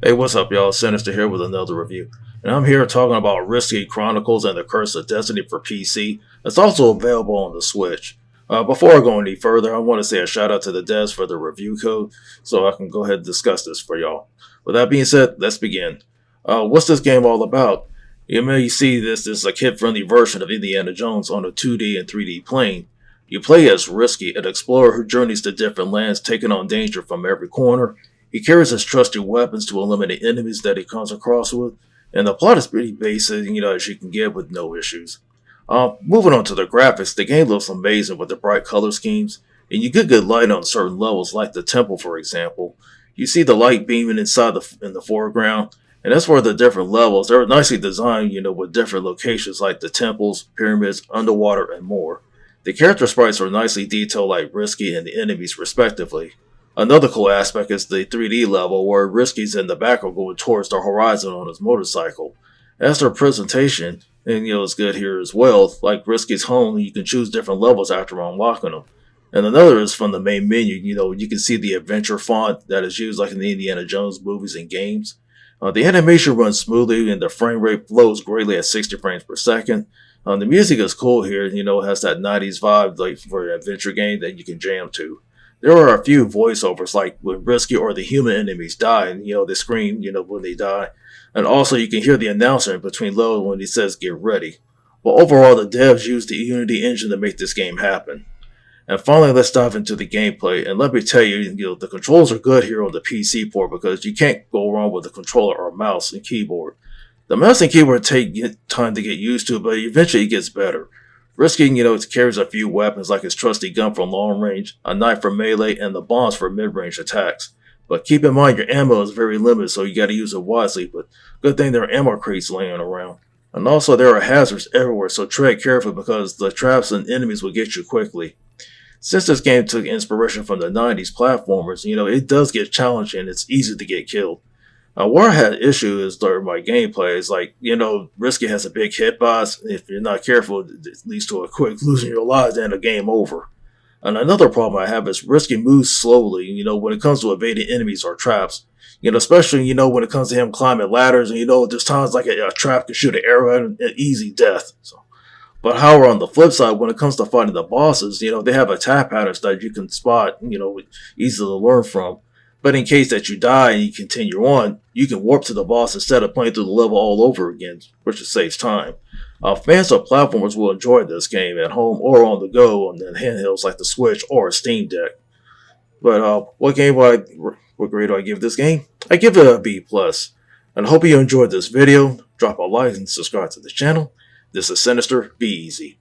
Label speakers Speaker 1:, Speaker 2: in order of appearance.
Speaker 1: Hey, what's up, y'all? Sinister here with another review. And I'm here talking about Risky Chronicles and the Curse of Destiny for PC. It's also available on the Switch. Before I go any further, I want to say a shout out to the devs for the review code so I can go ahead and discuss this for y'all. With that being said, let's begin. What's this game all about? You may see this is a kid-friendly version of Indiana Jones on a 2D and 3D plane. You play as Risky, an explorer who journeys to different lands, taking on danger from every corner. He carries his trusty weapons to eliminate enemies that he comes across with, and the plot is pretty basic, as you can get with no issues. Moving on to the graphics, the game looks amazing with the bright color schemes, and you get good light on certain levels, like the temple, for example. You see the light beaming in the foreground, and that's for the different levels. They're nicely designed, with different locations like the temples, pyramids, underwater, and more. The character sprites are nicely detailed like Risky and the enemies, respectively. Another cool aspect is the 3D level where Risky's in the background going towards the horizon on his motorcycle. As for presentation, and it's good here as well, like Risky's home, you can choose different levels after unlocking them. And another is from the main menu, you can see the adventure font that is used like in the Indiana Jones movies and games. The animation runs smoothly and the frame rate flows greatly at 60 frames per second. The music is cool here, it has that 90s vibe like for an adventure game that you can jam to. There are a few voiceovers, like when Risky or the human enemies die, and they scream, when they die. And also, you can hear the announcer in between levels when he says, "Get ready." But overall, the devs used the Unity engine to make this game happen. And finally, let's dive into the gameplay. And let me tell you, the controls are good here on the PC port because you can't go wrong with a controller or mouse and keyboard. The mouse and keyboard take time to get used to, but eventually it gets better. Risky, carries a few weapons like his trusty gun for long range, a knife for melee, and the bombs for mid-range attacks. But keep in mind your ammo is very limited, so you gotta use it wisely, but good thing there are ammo crates laying around. And also there are hazards everywhere, so tread carefully because the traps and enemies will get you quickly. Since this game took inspiration from the 90s platformers, it does get challenging and it's easy to get killed. Where I had issue is during my gameplay is like, Risky has a big hitbox. If you're not careful, it leads to a quick losing your lives and a game over. And another problem I have is Risky moves slowly, when it comes to evading enemies or traps. Especially, when it comes to him climbing ladders and, there's times like a trap can shoot an arrow at an easy death. But however, on the flip side, when it comes to fighting the bosses, they have attack patterns that you can spot, easy to learn from. But in case that you die and you continue on, you can warp to the boss instead of playing through the level all over again, which saves time. Fans of platformers will enjoy this game at home or on the go on the handhelds like the Switch or a Steam Deck. But what grade do I give this game? I give it a B+. And I hope you enjoyed this video. Drop a like and subscribe to the channel. This is Sinister. Be easy.